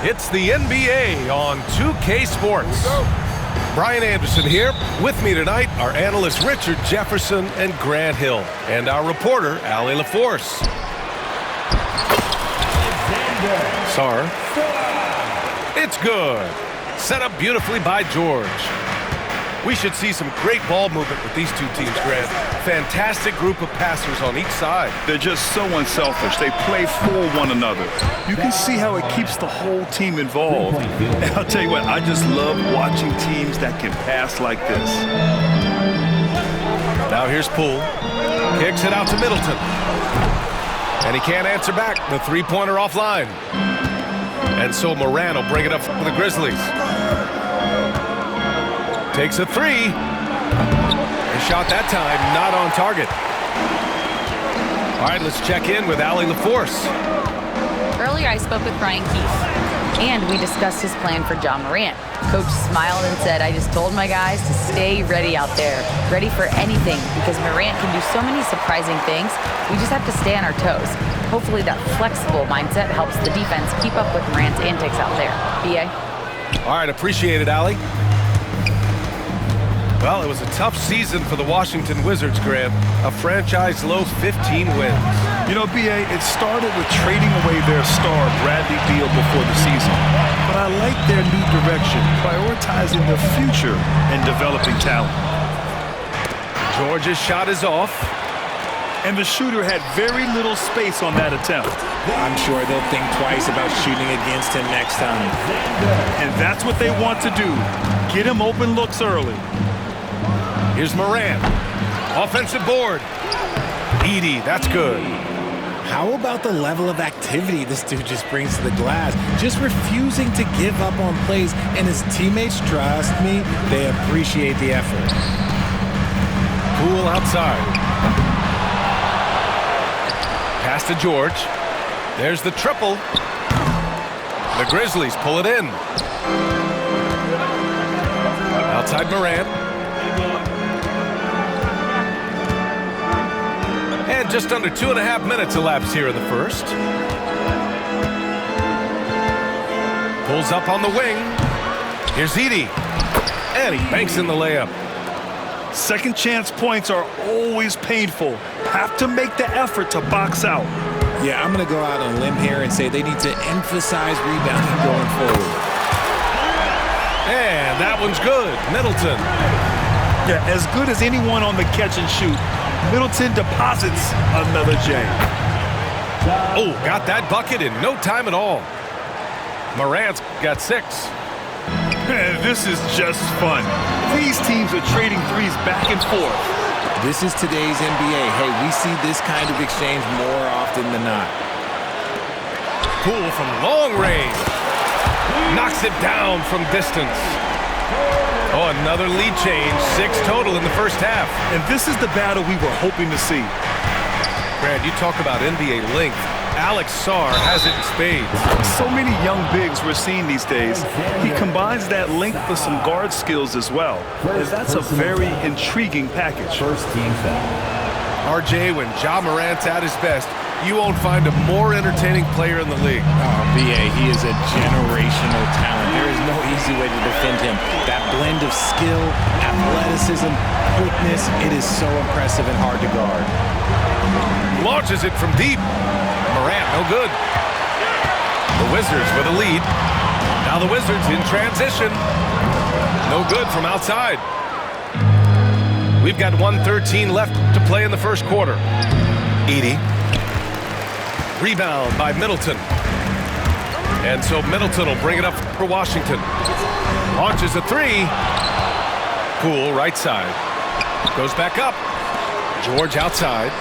It's the NBA on 2K Sports. Brian Anderson here. With me tonight are analysts Richard Jefferson and Grant Hill, and our reporter, Allie LaForce. Sarr. It's good. Set up beautifully by George. We should see some great ball movement with these two teams, Grant. Fantastic group of passers on each side. They're just so unselfish. They play for one another. You can see how it keeps the whole team involved. And I'll tell you what, I just love watching teams that can pass like this. Now here's Poole. Kicks it out to Middleton. And he can't answer back. The three-pointer offline. And so Morant will bring it up for the Grizzlies. Takes a three. A shot that time, not on target. All right, let's check in with Allie LaForce. Earlier, I spoke with Brian Keefe, and we discussed his plan for Ja Morant. Coach smiled and said, I just told my guys to stay ready out there, ready for anything, because Morant can do so many surprising things. We just have to stay on our toes. Hopefully that flexible mindset helps the defense keep up with Morant's antics out there. B.A.? All right, appreciate it, Allie. Well, it was a tough season for the Washington Wizards, Grant. A franchise-low 15 wins. You know, B.A., it started with trading away their star, Bradley Beal, before the season. But I like their new direction, prioritizing the future and developing talent. George's shot is off. And the shooter had very little space on that attempt. I'm sure they'll think twice about shooting against him next time. And that's what they want to do. Get him open looks early. Here's Morant. Offensive board. Edey, that's good. How about the level of activity this dude just brings to the glass? Just refusing to give up on plays, and his teammates, trust me, they appreciate the effort. Poole outside. Pass to George. There's the triple. The Grizzlies pull it in. Outside Morant. And just under 2.5 minutes elapsed here in the first. Pulls up on the wing. Here's Edey. And he banks in the layup. Second chance points are always painful. Have to make the effort to box out. Yeah, I'm going to go out on a limb here and say they need to emphasize rebounding going forward. And that one's good. Middleton. Yeah, as good as anyone on the catch and shoot. Middleton deposits another J. Oh, got that bucket in no time at all. Morant's got 6. This is just fun. These teams are trading threes back and forth. This is today's NBA. Hey, we see this kind of exchange more often than not. Poole from long range. Knocks it down from distance. Oh, another lead change. 6 total in the first half. And this is the battle we were hoping to see. Grant, you talk about NBA length. Alex Sarr has it in spades. So many young bigs we're seeing these days. He combines that length with some guard skills as well. And that's a very intriguing package. First team foul. RJ, when Ja Morant's at his best, you won't find a more entertaining player in the league. Oh, B.A., he is a generational talent. There is no easy way to defend him. That blend of skill, athleticism, quickness, it is so impressive and hard to guard. Launches it from deep. Morant, no good. The Wizards with a lead. Now the Wizards in transition. No good from outside. We've got 1:13 left to play in the first quarter. Edey. Rebound by Middleton. And so Middleton will bring it up for Washington. Launches a 3. Poole right side. Goes back up. George outside.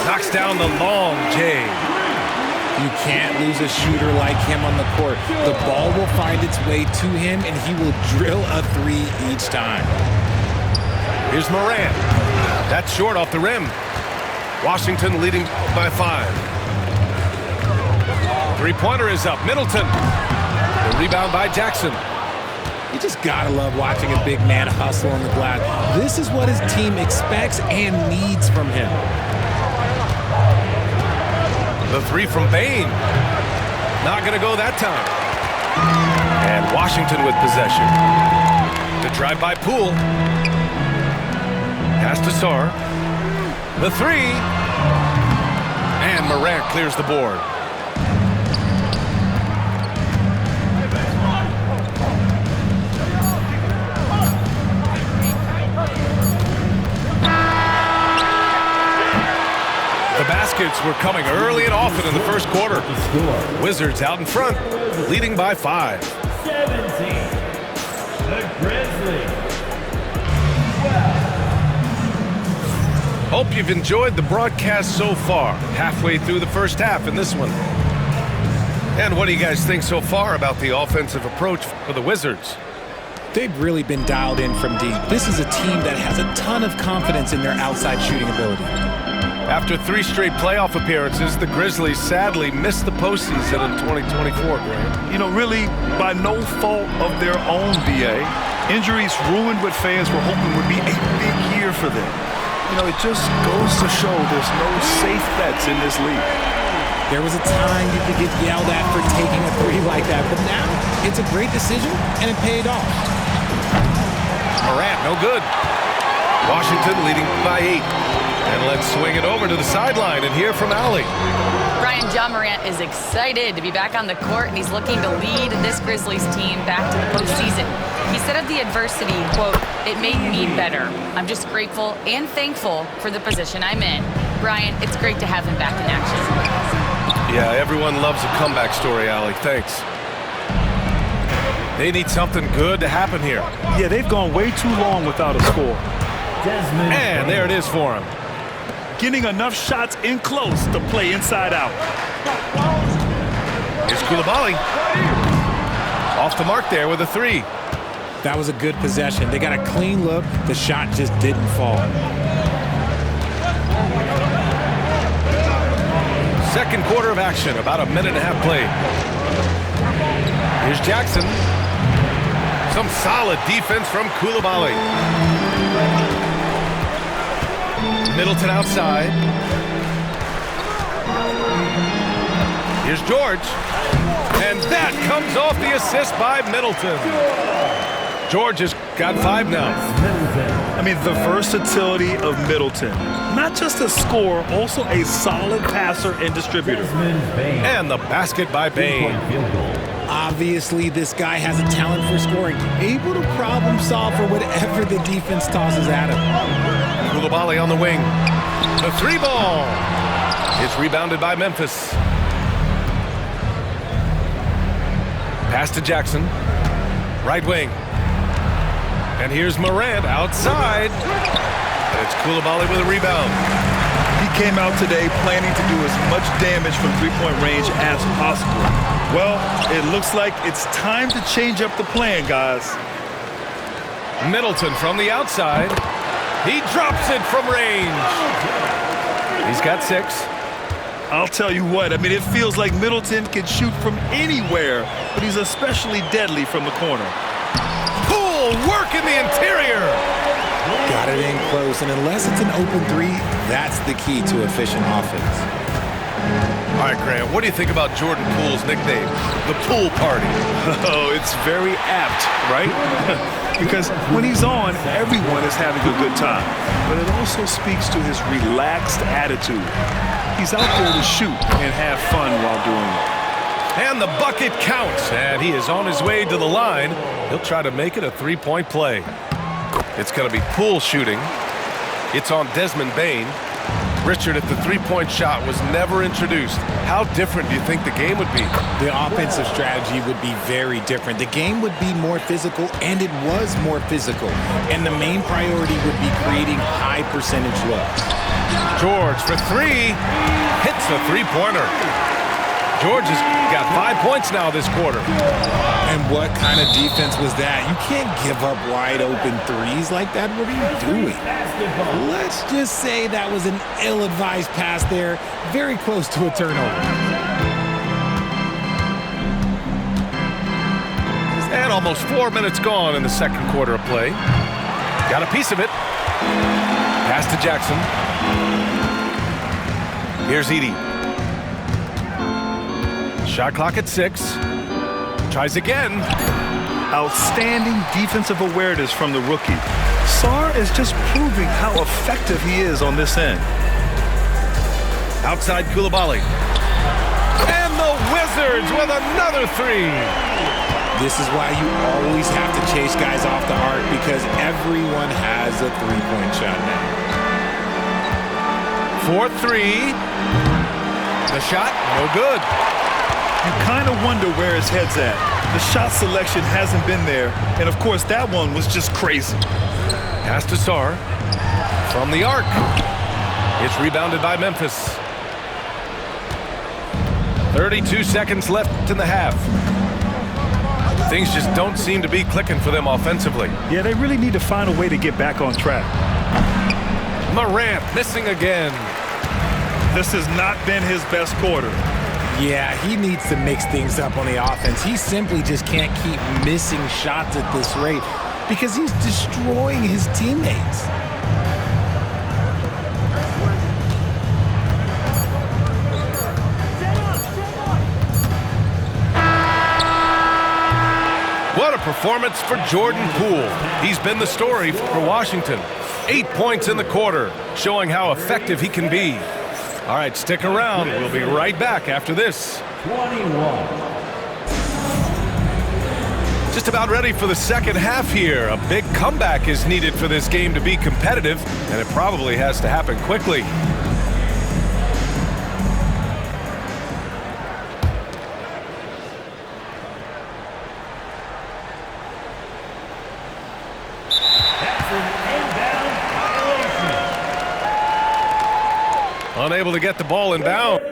Knocks down the long J. You can't lose a shooter like him on the court. The ball will find its way to him, and he will drill a 3 each time. Here's Morant. That's short off the rim. Washington leading by 5. Three-pointer is up. Middleton. The rebound by Jackson. You just gotta love watching a big man hustle on the glass. This is what his team expects and needs from him. The 3 from Bane. Not gonna go that time. And Washington with possession. The drive by Poole. Pass to Sarr. The three. And Morant clears the board. The baskets were coming early and often in the first quarter. Wizards out in front, leading by 5. 17. The Grizzlies. Hope you've enjoyed the broadcast so far. Halfway through the first half in this one. And what do you guys think so far about the offensive approach for the Wizards? They've really been dialed in from deep. This is a team that has a ton of confidence in their outside shooting ability. After 3 straight playoff appearances, the Grizzlies sadly missed the postseason in 2024, Grant. You know, really, by no fault of their own, B.A. Injuries ruined what fans were hoping would be a big year for them. You know, it just goes to show there's no safe bets in this league. There was a time you could get yelled at for taking a 3 like that, but now it's a great decision, and it paid off. Morant, no good. Washington leading by 8. And let's swing it over to the sideline and hear from Allie. Brian, Ja Morant is excited to be back on the court, and he's looking to lead this Grizzlies team back to the postseason. He said of the adversity, quote, "It made me better. I'm just grateful and thankful for the position I'm in." Brian, it's great to have him back in action. Yeah, everyone loves a comeback story, Allie. Thanks. They need something good to happen here. Yeah, they've gone way too long without a score. Desmond. And there it is for him. Getting enough shots in close to play inside out. Here's Coulibaly. Off the mark there with a 3. That was a good possession. They got a clean look. The shot just didn't fall. Second quarter of action, about a minute and a half played. Here's Jackson. Some solid defense from Coulibaly. Middleton outside. Here's George. And that comes off the assist by Middleton. George has got 5 now. I mean, the versatility of Middleton. Not just a scorer, also a solid passer and distributor. Desmond Bane. And the basket by Bane. Field goal. Obviously, this guy has a talent for scoring, able to problem solve for whatever the defense tosses at him. Coulibaly on the wing. The 3 ball. It's rebounded by Memphis. Pass to Jackson. Right wing. And here's Morant outside. And it's Coulibaly with a rebound. He came out today planning to do as much damage from three-point range as possible. Well, it looks like it's time to change up the plan, guys. Middleton from the outside. He drops it from range. He's got 6. I'll tell you what, I mean, it feels like Middleton can shoot from anywhere, but he's especially deadly from the corner. Poole work in the interior. Got it in close, and unless it's an open 3, that's the key to efficient offense. All right, Grant, what do you think about Jordan Poole's nickname, the Pool Party? Oh, it's very apt, right? Because when he's on, everyone is having a good time. But it also speaks to his relaxed attitude. He's out there to shoot and have fun while doing it. And the bucket counts, and he is on his way to the line. He'll try to make it a 3-point play. It's going to be Poole shooting. It's on Desmond Bane. Richard, if the 3-point shot was never introduced, how different do you think the game would be? The offensive strategy would be very different. The game would be more physical, and it was more physical. And the main priority would be creating high percentage looks. George for 3. Hits the 3-pointer. George has got 5 points now this quarter. And what kind of defense was that? You can't give up wide open 3s like that. What are you doing? Let's just say that was an ill-advised pass there. Very close to a turnover. And almost 4 minutes gone in the second quarter of play. Got a piece of it. Pass to Jackson. Here's Edey. Shot clock at 6. Tries again. Outstanding defensive awareness from the rookie. Sarr is just proving how effective he is on this end. Outside Koulibaly. And the Wizards with another three. This is why you always have to chase guys off the arc, because everyone has a three-point shot now. 4-3. The shot, no good. You kind of wonder where his head's at. The shot selection hasn't been there, and of course that one was just crazy. Pass to Sarr. From the arc. It's rebounded by Memphis. 32 seconds left in the half. Things just don't seem to be clicking for them offensively. Yeah, they really need to find a way to get back on track. Morant missing again. This has not been his best quarter. Yeah, he needs to mix things up on the offense. He simply just can't keep missing shots at this rate because he's destroying his teammates. What a performance for Jordan Poole. He's been the story for Washington. 8 points in the quarter, showing how effective he can be. All right, stick around. We'll be right back after this. 21. Just about ready for the second half here. A big comeback is needed for this game to be competitive, and it probably has to happen quickly. That's an inbound violation. Unable to get the ball in bounds.